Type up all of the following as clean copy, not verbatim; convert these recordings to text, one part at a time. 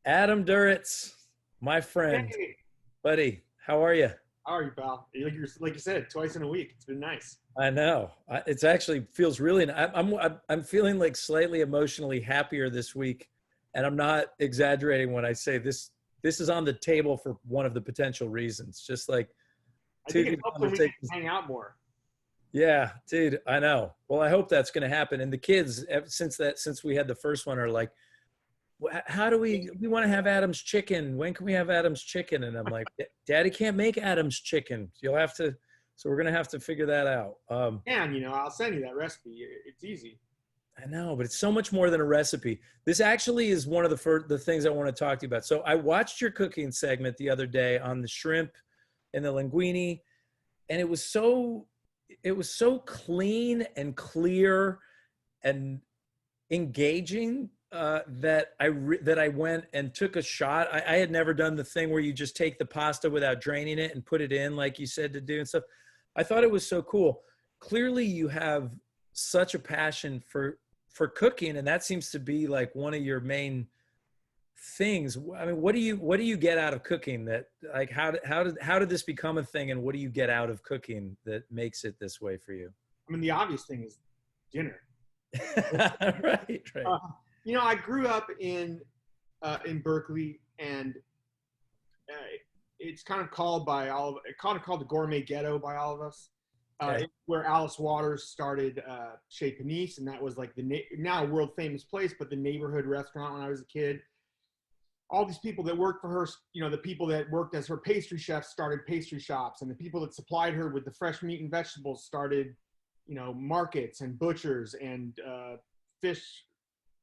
Adam Duritz, my friend, Hey, buddy, how are you? how are you, pal? Like you said, twice in a week. It's been nice. I know. It's actually feels really. I'm feeling like slightly emotionally happier this week, and I'm not exaggerating when I say this. This is on the table for one of the potential reasons. Just like I two think it good helps when we get conversations. to hang out more. Yeah, dude, I know. Well, I hope that's going to happen. And the kids, since we had the first one, are like, how do we want to have Adam's chicken? When can we have Adam's chicken? And I'm like, Daddy can't make Adam's chicken. You'll have to, so we're gonna have to figure that out. And I'll send you that recipe. It's easy. I know, but it's so much more than a recipe. This actually is one of the things I want to talk to you about. So I watched your cooking segment the other day on the shrimp and the linguine, and it was so clean and clear and engaging that I went and took a shot. I had never done the thing where you just take the pasta without draining it and put it in like you said to do and stuff. I thought it was so cool. Clearly, you have such a passion for cooking, and that seems to be like one of your main things. I mean, what do you get out of cooking? That like how did this become a thing, and what do you get out of cooking that makes it this way for you? I mean, the obvious thing is dinner. Right, right. Uh, I grew up in Berkeley, and it's kind of called the gourmet ghetto by all of us. Okay. It's where Alice Waters started Chez Panisse, and that was like now world famous place, but the neighborhood restaurant when I was a kid. All these people that worked for her, the people that worked as her pastry chefs started pastry shops, and the people that supplied her with the fresh meat and vegetables started, markets and butchers and fish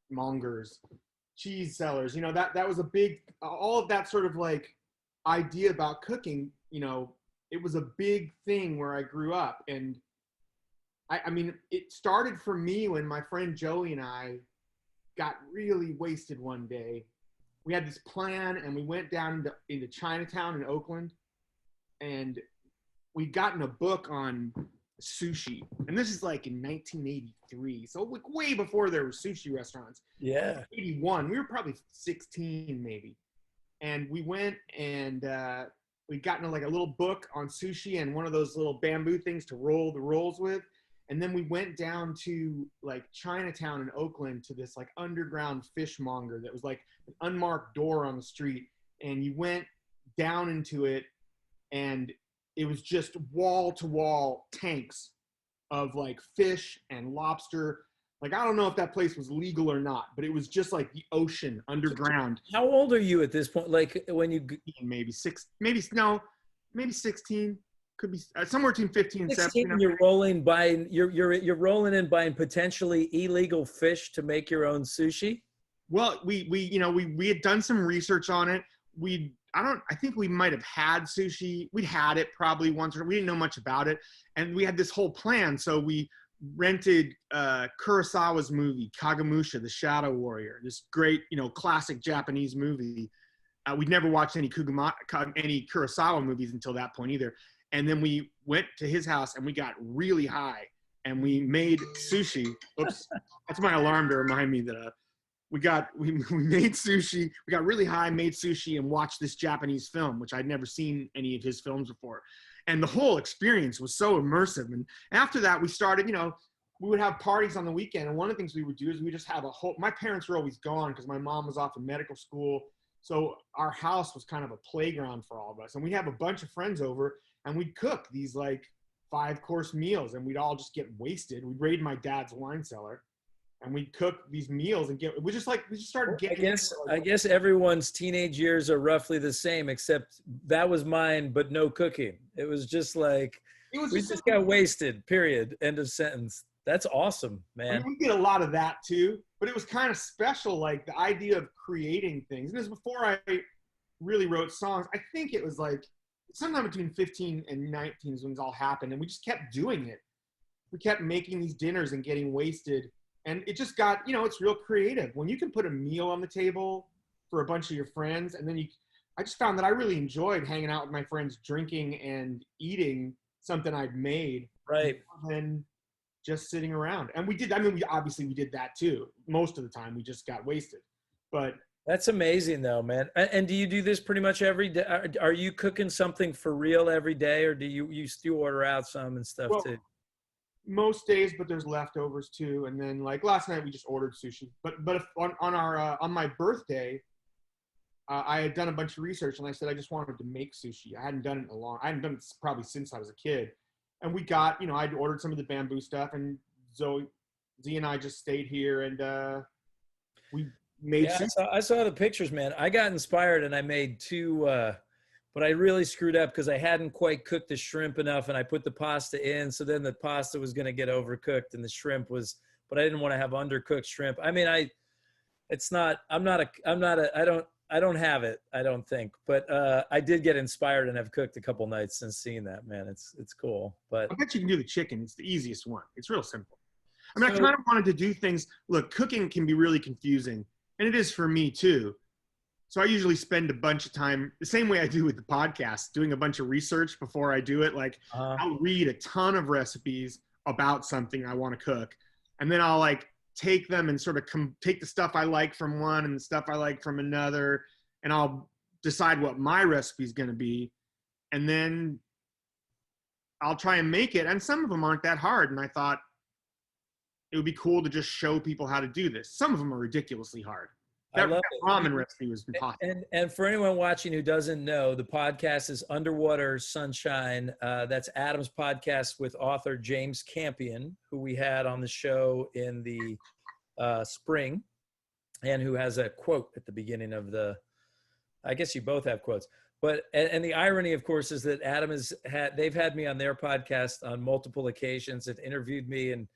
mongers, cheese sellers. That was a big, all of that sort of like idea about cooking. It was a big thing where I grew up, and I mean, it started for me when my friend Joey and I got really wasted one day. We had this plan, and we went down into Chinatown in Oakland, and we'd gotten a book on sushi. And this is like in 1983. So like way before there were sushi restaurants. Yeah. 81. We were probably 16 maybe. And we went and we'd gotten like a little book on sushi and one of those little bamboo things to roll the rolls with. And then we went down to like Chinatown in Oakland to this like underground fishmonger that was like an unmarked door on the street. And you went down into it, and it was just wall to wall tanks of like fish and lobster. Like, I don't know if that place was legal or not, but it was just like the ocean underground. How old are you at this point? Like when you Maybe six, maybe no, maybe 16. Could be somewhere between 15 and 16, 17. you're rolling in buying potentially illegal fish to make your own sushi. Well, we had done some research on it. I think we might have had sushi. We'd had it probably once, or we didn't know much about it. And we had this whole plan. So we rented Kurosawa's movie, Kagemusha, The Shadow Warrior, this great, classic Japanese movie. We'd never watched any Kurosawa movies until that point either. And then we went to his house and we got really high and we made sushi. Oops, that's my alarm to remind me that we made sushi. We got really high, made sushi, and watched this Japanese film, which I'd never seen any of his films before. And the whole experience was so immersive. And after that, we started, we would have parties on the weekend. And one of the things we would do is we just have my parents were always gone because my mom was off in medical school. So our house was kind of a playground for all of us. And we'd have a bunch of friends over, and we'd cook these like 5-course meals, and we'd all just get wasted. We'd raid my dad's wine cellar, and we'd cook these meals and we just started getting. I guess everyone's teenage years are roughly the same, except that was mine, but no cooking. It was just like we just got wasted. Period. End of sentence. That's awesome, man. I mean, we did a lot of that too, but it was kind of special, like the idea of creating things. And it was before I really wrote songs. I think it was like sometime between 15 and 19 is when it all happened, and we just kept doing it. We kept making these dinners and getting wasted. And it just got, it's real creative. When you can put a meal on the table for a bunch of your friends, and then I just found that I really enjoyed hanging out with my friends, drinking and eating something I'd made. Right. And just sitting around. And we did, we did that too. Most of the time we just got wasted. But That's amazing though, man. And do you do this pretty much every day? Are you cooking something for real every day, or do you still order out some and stuff Well, too? most days, but there's leftovers too. And then like last night we just ordered sushi. But if on our on my birthday, I had done a bunch of research and I said I just wanted to make sushi. I hadn't done it in a long. I hadn't done it probably since I was a kid. And we got, I'd ordered some of the bamboo stuff, and Z and I just stayed here and we made Yeah, sushi. I saw the pictures, man. I got inspired and I made two, but I really screwed up because I hadn't quite cooked the shrimp enough, and I put the pasta in. So then the pasta was going to get overcooked, and the shrimp was, but I didn't want to have undercooked shrimp. I mean, it's not, I don't have it, I don't think, but I did get inspired and have cooked a couple nights since seeing that, man. It's cool, but I bet you can do the chicken. It's the easiest one. It's real simple. I mean, I so kind of wanted to do things. Look, cooking can be really confusing, and it is for me too. So I usually spend a bunch of time, the same way I do with the podcast, doing a bunch of research before I do it. Like I'll read a ton of recipes about something I want to cook, and then I'll like take them and sort of take the stuff I like from one and the stuff I like from another, and I'll decide what my recipe is going to be, and then I'll try and make it. And some of them aren't that hard, and I thought it would be cool to just show people how to do this. Some of them are ridiculously hard. That ramen recipe was impossible. And for anyone watching who doesn't know, the podcast is Underwater Sunshine. That's Adam's podcast with author James Campion, who we had on the show in the spring, and who has a quote at the beginning of I guess you both have quotes. But and the irony, of course, is that Adam they've had me on their podcast on multiple occasions and interviewed me, and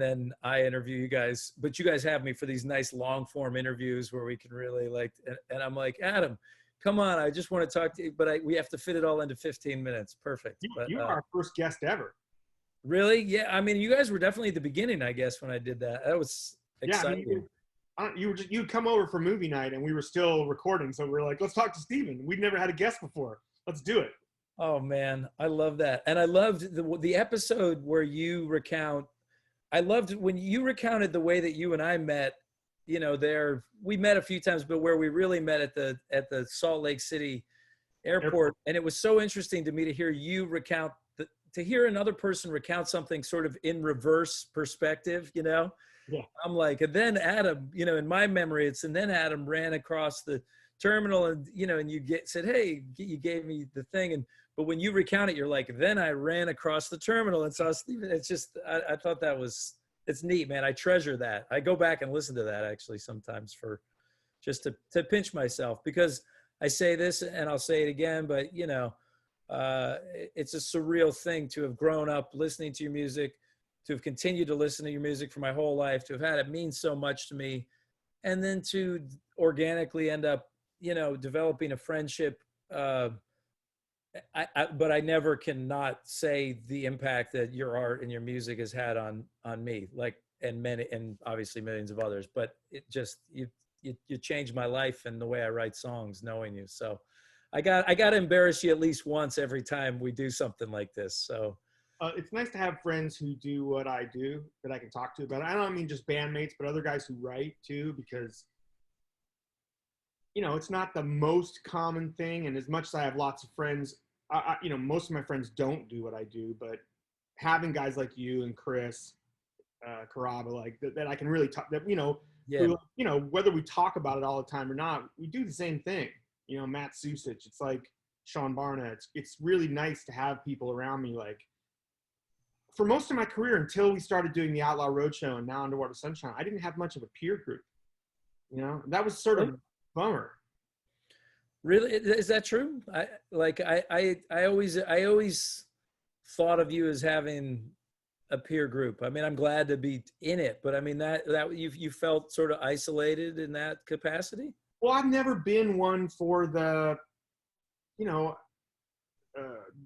then I interview you guys, but you guys have me for these nice long form interviews where we can really and I'm like, Adam, come on, I just want to talk to you, but we have to fit it all into 15 minutes. Perfect. You are our first guest ever. Really? Yeah. I mean, you guys were definitely at the beginning, I guess, when I did that. That was exciting. Yeah, you'd come over for movie night and we were still recording. So we were like, let's talk to Steven. We'd never had a guest before. Let's do it. Oh man, I love that. And I loved the episode where you recount. I loved when you recounted the way that you and I met. We met a few times, but where we really met at the Salt Lake City airport. And it was so interesting to me to hear you recount to hear another person recount something sort of in reverse perspective. Yeah. I'm like, and then Adam, in my memory, and then Adam ran across the terminal and you said, hey, you gave me the thing, but when you recount it, you're like, then I ran across the terminal and saw Steven. It's just, I thought it's neat, man. I treasure that. I go back and listen to that actually sometimes for just to pinch myself, because I say this and I'll say it again, but it's a surreal thing to have grown up listening to your music, to have continued to listen to your music for my whole life, to have had it mean so much to me, and then to organically end up, developing a friendship. But I never cannot say the impact that your art and your music has had on me, and obviously millions of others. But it just you changed my life and the way I write songs, knowing you. So I got to embarrass you at least once every time we do something like this. So it's nice to have friends who do what I do that I can talk to about it. I don't mean just bandmates, but other guys who write too, because it's not the most common thing. And as much as I have lots of friends, most of my friends don't do what I do, but having guys like you and Chris, Caraba, like that I can really talk, that, who, whether we talk about it all the time or not, we do the same thing. Matt Susich, it's like Sean Barnett. It's really nice to have people around me. Like for most of my career, until we started doing the Outlaw Roadshow and now Underwater Sunshine, I didn't have much of a peer group. That was sort of a bummer. Really? Is that true? I always thought of you as having a peer group. I mean, I'm glad to be in it, but I mean that you felt sort of isolated in that capacity? Well, I've never been one for the,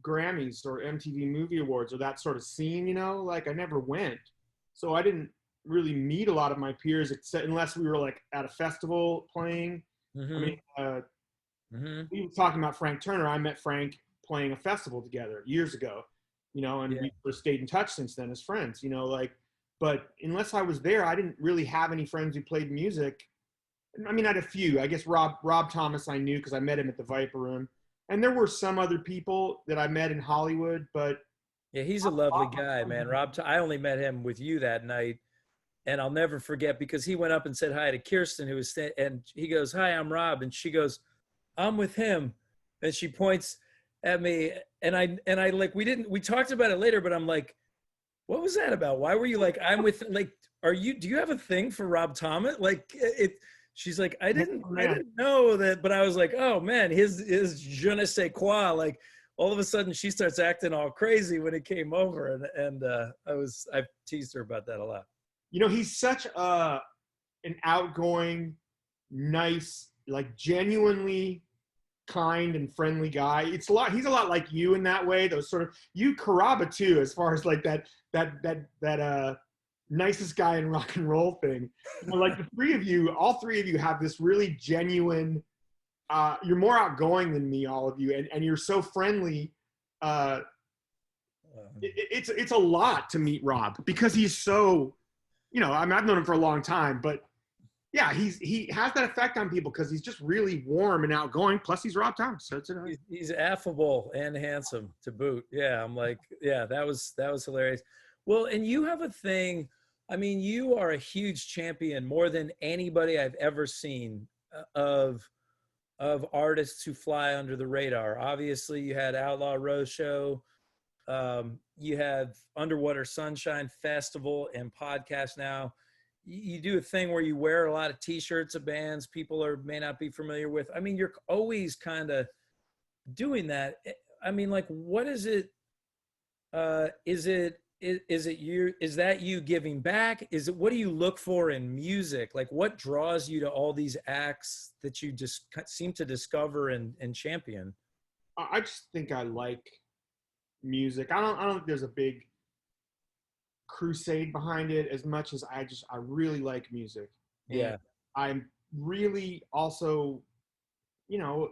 Grammys or MTV Movie Awards or that sort of scene, I never went. So I didn't really meet a lot of my peers unless we were like at a festival playing. Mm-hmm. I mean, we were talking about Frank Turner. I met Frank playing a festival together years ago, and we stayed in touch since then as friends, but unless I was there, I didn't really have any friends who played music I mean, I had a few. I guess Rob Thomas I knew because I met him at the Viper Room, and there were some other people that I met in Hollywood, but Yeah, he's a lovely guy, man. I only met him with you that night, and I'll never forget because he went up and said hi to Kirsten, who was and he goes, "Hi, I'm Rob," and she goes, "I'm with him," and she points at me, and I like we talked about it later, but I'm like, what was that about? Why were you like, I'm with, like, do you have a thing for Rob Thomas? Like it, she's like, I didn't know that, but I was like, oh man, his je ne sais quoi, like all of a sudden she starts acting all crazy when it came over. And I teased her about that a lot. You know, he's such an outgoing, nice, like genuinely kind and friendly guy. He's a lot like you in that way. Those sort of, you Caraba too, as far as like that nicest guy in rock and roll thing. You know, like all three of you have this really genuine, you're more outgoing than me, all of you, and you're so friendly. It's a lot to meet Rob because he's so, you know, I mean, I've known him for a long time, but yeah, he has that effect on people because he's just really warm and outgoing. Plus, he's Rob Thomas, so he's affable and handsome to boot. Yeah, I'm like, yeah, that was hilarious. Well, and you have a thing. I mean, you are a huge champion, more than anybody I've ever seen, of artists who fly under the radar. Obviously, you had Outlaw Rose Show. You have Underwater Sunshine Festival and podcast now. You do a thing where you wear a lot of T-shirts of bands people may not be familiar with. I mean, you're always kind of doing that. I mean, like, what is it? Is that you giving back? What do you look for in music? Like, what draws you to all these acts that you just seem to discover and champion? I just think I like music. I don't think there's a big crusade behind it as much as I really like music. Yeah. And I'm really also, you know,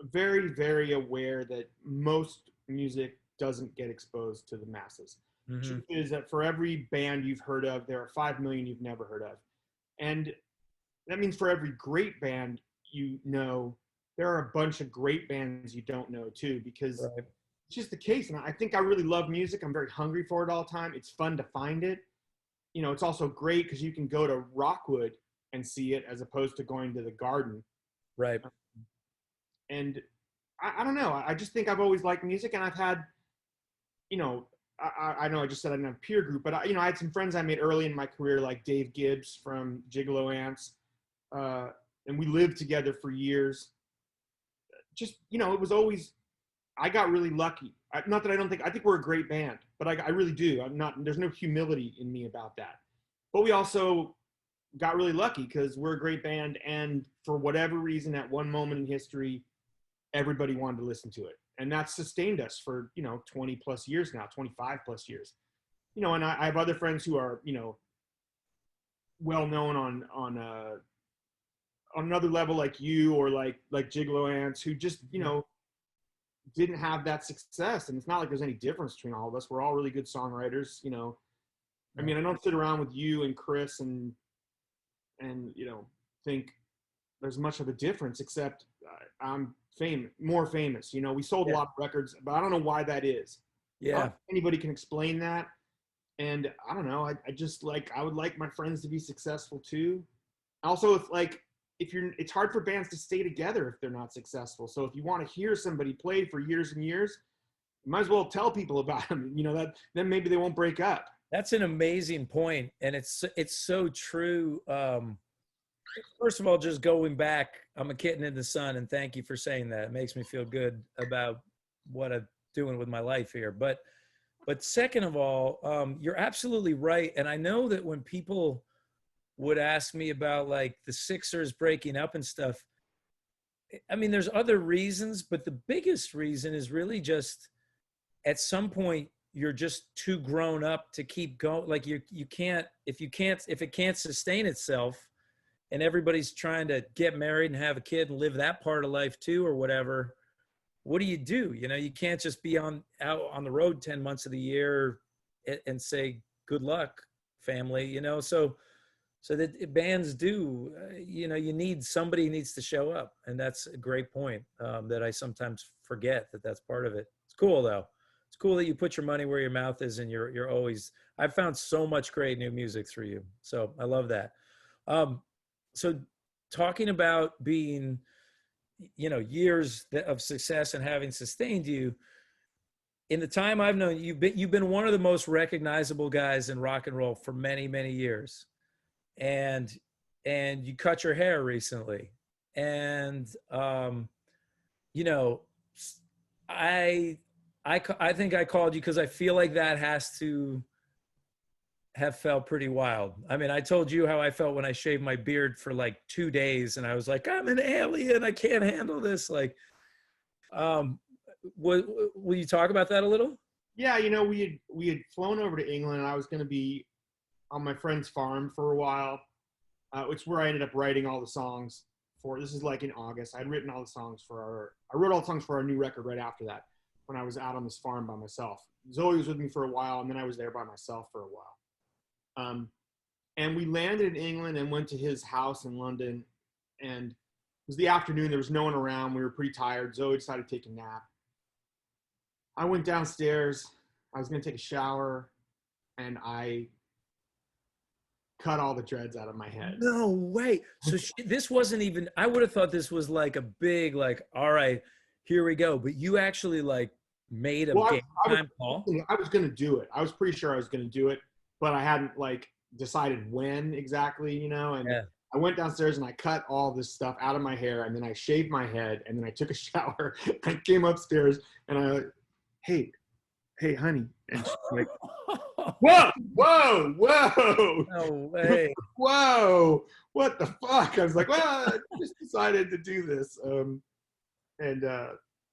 very, very aware that most music doesn't get exposed to the masses. Mm-hmm. Truth is that for every band you've heard of, there are 5 million you've never heard of. And that means for every great band you know, there are a bunch of great bands you don't know too, because right. It's just the case. And I think I really love music. I'm very hungry for it all the time. It's fun to find it. You know, it's also great because you can go to Rockwood and see it as opposed to going to the Garden. Right. And I don't know. I just think I've always liked music, and I've had, you know, I know I just said I didn't have a peer group, but I had some friends I made early in my career, like Dave Gibbs from Gigolo Ants, and we lived together for years. Just, you know, it was always, I got really lucky. Not that I think we're a great band, but I really do. There's no humility in me about that. But we also got really lucky because we're a great band, and for whatever reason, at one moment in history, everybody wanted to listen to it. And that's sustained us for, you know, 20 plus years now, 25 plus years. You know, and I have other friends who are, you know, well known on another level like you, or like Gigolo Ants, who just, you know, didn't have that success. And it's not like there's any difference between all of us. We're all really good songwriters, you know. I mean, I don't sit around with you and Chris and you know, think there's much of a difference, except I'm more famous. You know, we sold a lot of records, but I don't know why that is. Yeah. Anybody can explain that. And I don't know. I just I would like my friends to be successful too. Also, it's hard for bands to stay together if they're not successful. So if you want to hear somebody play for years and years, you might as well tell people about them. You know, then maybe they won't break up. That's an amazing point, and it's so true. First of all, just going back, I'm a kitten in the sun, and thank you for saying that. It makes me feel good about what I'm doing with my life here. But second of all, you're absolutely right. And I know that when people would ask me about like the Sixers breaking up and stuff, I mean, there's other reasons, but the biggest reason is really just at some point you're just too grown up to keep going. Like you can't, if it can't sustain itself, and everybody's trying to get married and have a kid and live that part of life too, or whatever, what do? You know, you can't just be out on the road 10 months of the year and say, good luck, family, you know? So so that bands do, you need, somebody needs to show up. And that's a great point, that I sometimes forget that that's part of it. It's cool though. It's cool that you put your money where your mouth is, and you're always, I've found so much great new music through you. So I love that. So talking about being, years of success and having sustained you, in the time I've known you, you've been one of the most recognizable guys in rock and roll for many, many years. And you cut your hair recently. And you know, I think I called you because I feel like that has to have felt pretty wild. I mean, I told you how I felt when I shaved my beard for like 2 days, and I was like, I'm an alien. I can't handle this. Like, will you talk about that a little? Yeah, we had flown over to England, and I was going to be on my friend's farm for a while. It's where I ended up writing all the songs for. This is like in August. I'd written all the songs I wrote all the songs for our new record right after that, when I was out on this farm by myself. Zoe was with me for a while, and then I was there by myself for a while. And we landed in England and went to his house in London, and it was the afternoon. There was no one around. We were pretty tired. Zoe decided to take a nap. I went downstairs. I was going to take a shower, and I cut all the dreads out of my head. No way. So this wasn't even, I would have thought this was like a big, like, all right, here we go. But you actually like made a game time call? I was going to do it. I was pretty sure I was going to do it, but I hadn't like decided when exactly, and yeah. I went downstairs and I cut all this stuff out of my hair, and then I shaved my head, and then I took a shower. I came upstairs and I like, hey, honey. And she's like, whoa. No way. Whoa, what the fuck? I was like, well, I just decided to do this. And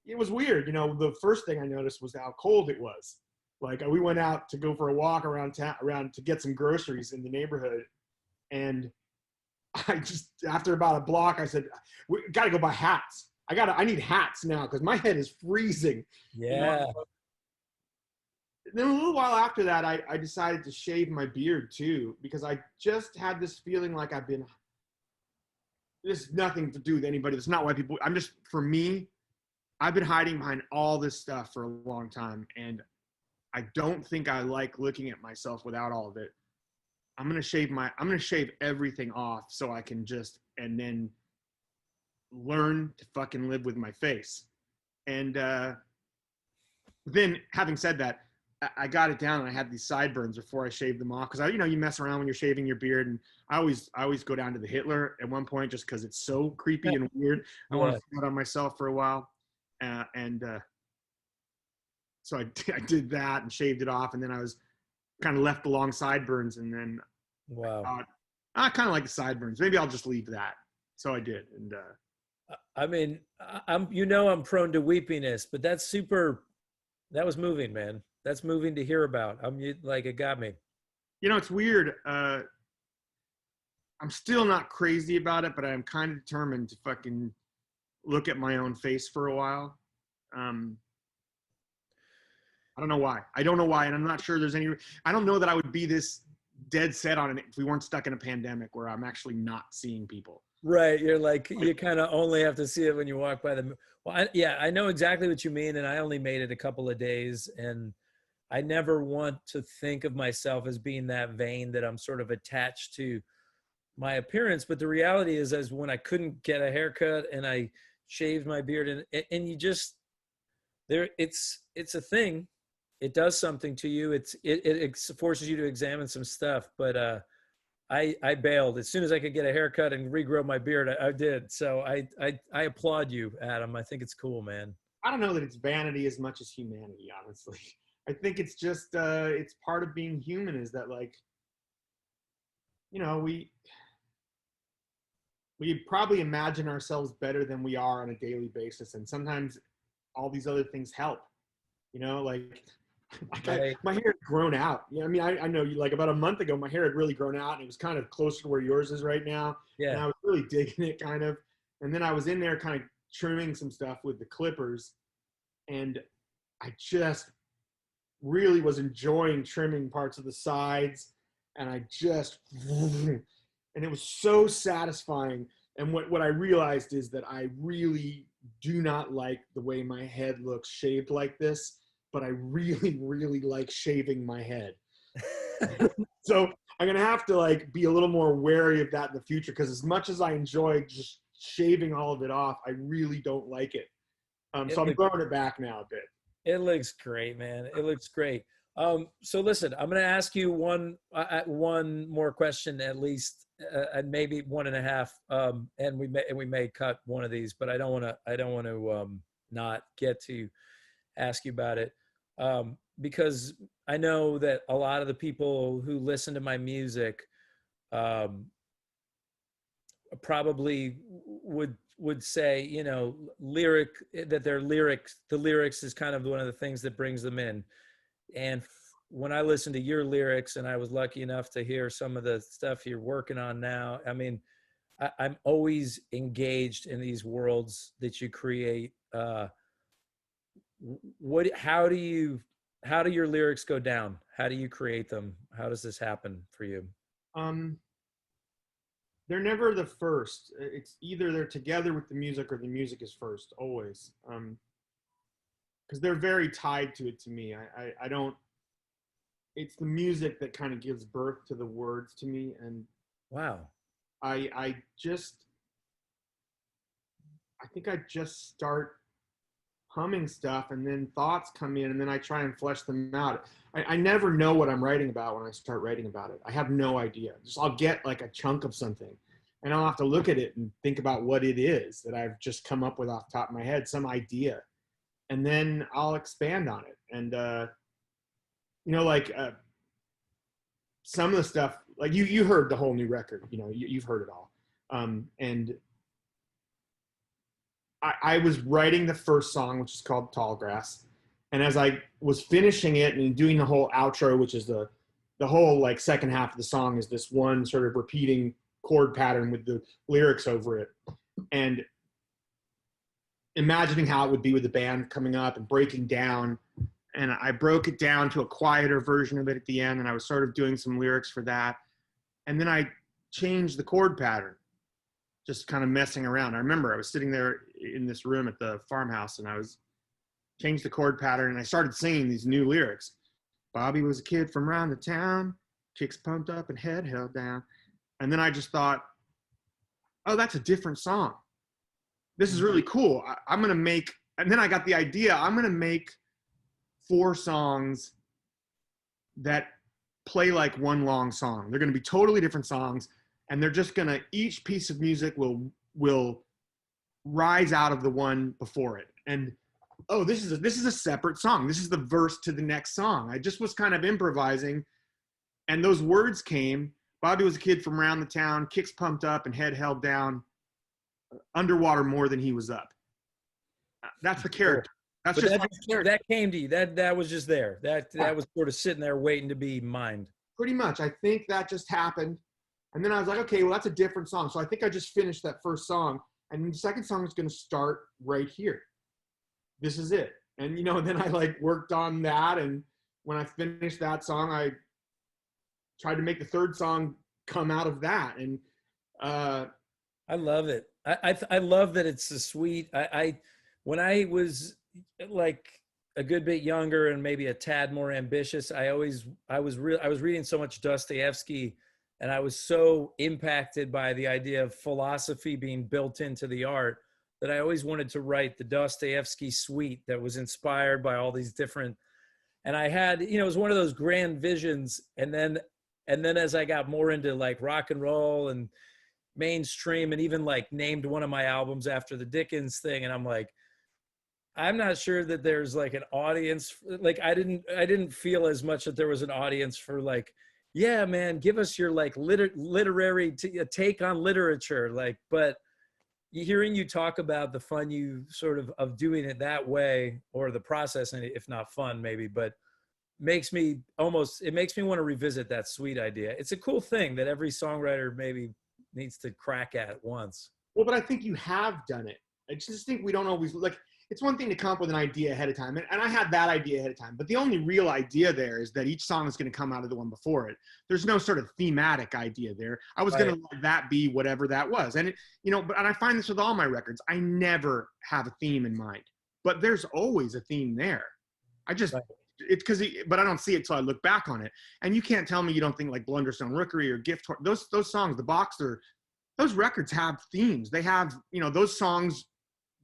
it was weird. The first thing I noticed was how cold it was. Like, we went out to go for a walk around town, to get some groceries in the neighborhood. And I just, after about a block, I said, we got to go buy hats. I need hats now because my head is freezing. Yeah. Then a little while after that, I decided to shave my beard too, because I just had this feeling like this has nothing to do with anybody. It's not why people, for me, I've been hiding behind all this stuff for a long time. And I don't think I like looking at myself without all of it. I'm going to shave everything off so I can and then learn to fucking live with my face. And then having said that, I got it down, and I had these sideburns before I shaved them off. Cause you mess around when you're shaving your beard, and I always go down to the Hitler at one point, just cause it's so creepy and weird. I want to put it on myself for a while. So I did that and shaved it off, and then I was kind of left the long sideburns, and then wow, I kind of like the sideburns. Maybe I'll just leave that. So I did, and I mean, I'm prone to weepiness, but that was moving, man. That's moving to hear about. It got me. It's weird. I'm still not crazy about it, but I'm kind of determined to fucking look at my own face for a while. I don't know why. And I'm not sure I don't know that I would be this dead set on it if we weren't stuck in a pandemic where I'm actually not seeing people. Right. You're like, you kind of only have to see it when you walk by them. Well, I know exactly what you mean. And I only made it a couple of days, and I never want to think of myself as being that vain that I'm sort of attached to my appearance. But the reality is when I couldn't get a haircut and I shaved my beard, and you just, it's a thing. It does something to you. It forces you to examine some stuff. But I bailed as soon as I could get a haircut and regrow my beard. I did. So I applaud you, Adam. I think it's cool, man. I don't know that it's vanity as much as humanity, honestly. I think it's just it's part of being human, is that, like, we probably imagine ourselves better than we are on a daily basis, and sometimes all these other things help. My hair had grown out. I know you, like, about a month ago, my hair had really grown out, and it was kind of closer to where yours is right now. Yeah. And I was really digging it, kind of. And then I was in there kind of trimming some stuff with the clippers, and I just really was enjoying trimming parts of the sides, and I just And it was so satisfying. And what I realized is that I really do not like the way my head looks shaved like this, but I really, really like shaving my head. So I'm gonna have to like be a little more wary of that in the future, because as much as I enjoy just shaving all of it off, I really don't like it. So I'm growing it back now a bit. It looks great, man. It looks great. So listen, I'm going to ask you one more question at least, and maybe one and a half. And we may cut one of these, but I don't want to not get to ask you about it, because I know that a lot of the people who listen to my music probably would say, you know, the lyrics is kind of one of the things that brings them in. And when I listen to your lyrics, and I was lucky enough to hear some of the stuff you're working on now, I mean, I'm always engaged in these worlds that you create. How do your lyrics go down? How do you create them? How does this happen for you? They're never the first. It's either they're together with the music or the music is first, always. Because they're very tied to it to me. I don't, it's the music that kind of gives birth to the words to me. And wow, I think I just start humming stuff, and then thoughts come in, and then I try and flesh them out. I never know what I'm writing about when I start writing about it. I have no idea. I'll get like a chunk of something, and I'll have to look at it and think about what it is that I've just come up with off the top of my head, some idea. And then I'll expand on it. And, some of the stuff, like you heard the whole new record, you've heard it all. And I was writing the first song, which is called Tall Grass. And as I was finishing it and doing the whole outro, which is the whole like second half of the song, is this one sort of repeating chord pattern with the lyrics over it. And imagining how it would be with the band coming up and breaking down. And I broke it down to a quieter version of it at the end. And I was sort of doing some lyrics for that. And then I changed the chord pattern, just kind of messing around. I remember I was sitting there in this room at the farmhouse, and I was changed the chord pattern, and I started singing these new lyrics. Bobby was a kid from around the town, kicks pumped up and head held down. And then I just thought, oh, that's a different song. This is really cool. I'm going to make, and then I got the idea, I'm going to make 4 songs that play like one long song. They're going to be totally different songs, and they're just going to, each piece of music will rise out of the one before it. And, oh, this is a separate song. This is the verse to the next song. I just was kind of improvising, and those words came. Bobby was a kid from around the town, kicks pumped up and head held down, underwater more than he was up. That's the character. That's but just that came to you. That was just there. That was sort of sitting there waiting to be mined. Pretty much. I think that just happened. And then I was like, okay, well, that's a different song. So I think I just finished that first song. And the second song is going to start right here. This is it. And, then I like worked on that. And when I finished that song, I tried to make the third song come out of that. And I love it. I love that it's so sweet. When I was like a good bit younger and maybe a tad more ambitious, I was reading so much Dostoevsky, and I was so impacted by the idea of philosophy being built into the art that I always wanted to write the Dostoevsky suite that was inspired by all these different, and I had, it was one of those grand visions. And then as I got more into like rock and roll and mainstream, and even like named one of my albums after the Dickens thing, and I'm like, I'm not sure that there's like an audience. Like I didn't feel as much that there was an audience for like, yeah, man, give us your like literary take on literature. Like, but hearing you talk about the fun you sort of doing it that way, or the process, and if not fun maybe, but makes me want to revisit that sweet idea. It's a cool thing that every songwriter maybe needs to crack at once. Well, but I think you have done it. I just think we don't always, like, it's one thing to come up with an idea ahead of time, and I had that idea ahead of time, but the only real idea there is that each song is going to come out of the one before it. There's no sort of thematic idea there. I was going to let that be whatever that was. And, and I find this with all my records. I never have a theme in mind, but there's always a theme there. But I don't see it till I look back on it. And you can't tell me you don't think like Blunderstone Rookery or Gift Horse, those songs, The Boxer, those records have themes. They have, those songs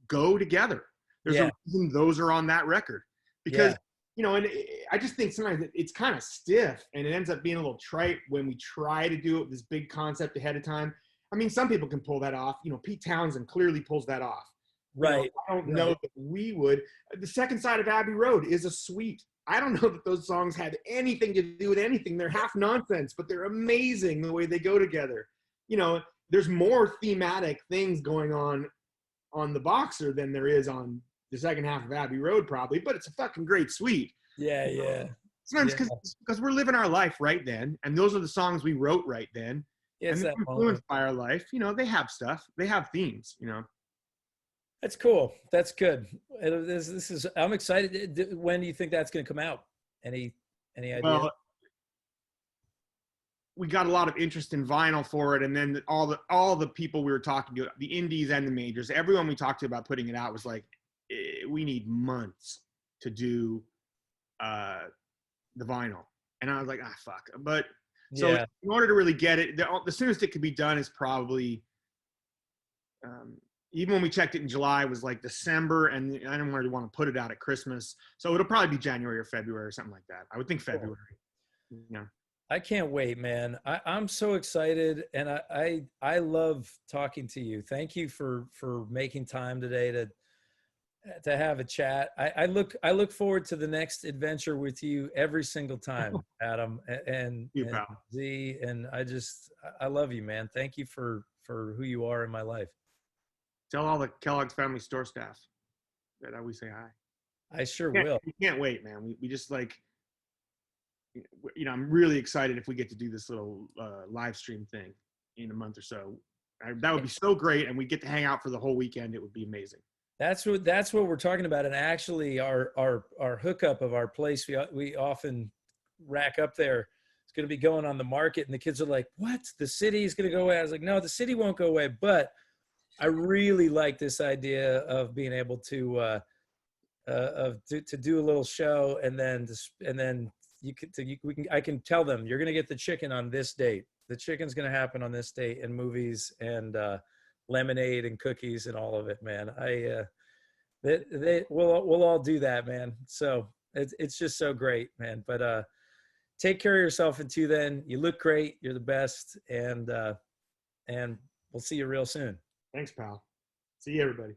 go together. There's a reason those are on that record because, and I just think sometimes it's kind of stiff and it ends up being a little trite when we try to do it with this big concept ahead of time. I mean, some people can pull that off. Pete Townsend clearly pulls that off. Right. I don't know that we would. The second side of Abbey Road is a suite. I don't know that those songs had anything to do with anything. They're half nonsense, but they're amazing the way they go together. There's more thematic things going on The Boxer than there is on the second half of Abbey Road, probably, but it's a fucking great suite. Yeah. Sometimes because we're living our life right then, and those are the songs we wrote right then. Yeah, and they're influenced by our life. They have stuff. They have themes. That's cool. That's good. This is. I'm excited. When do you think that's going to come out? Any idea? Well, we got a lot of interest in vinyl for it, and then all the people we were talking to, the indies and the majors, everyone we talked to about putting it out was like, we need months to do the vinyl. And I was like, fuck. But so in order to really get it, the soonest it could be done is probably, even when we checked it in July, it was like December, and I didn't really want to put it out at Christmas. So it'll probably be January or February or something like that. I would think February. I can't wait, man. I'm so excited, and I love talking to you. Thank you for making time today to have a chat. I look forward to the next adventure with you every single time, Adam and Z. And I love you, man. Thank you for who you are in my life. Tell all the Kellogg's Family Store staff that we say hi. I sure will. We can't wait, man. We just like, I'm really excited if we get to do this little live stream thing in a month or so. That would be so great, and we get to hang out for the whole weekend. It would be amazing. That's what we're talking about. And actually, our hookup of our place, we often rack up there. It's going to be going on the market, and the kids are like, "What? The city is going to go away?" I was like, "No, the city won't go away." But I really like this idea of being able to do a little show, and then I can tell them you're going to get the chicken on this date. The chicken's going to happen on this date, and movies and lemonade and cookies and all of it, man. We'll all do that, man. So it's just so great, man. But take care of yourself until then. You look great. You're the best, and we'll see you real soon. Thanks, pal. See you, everybody.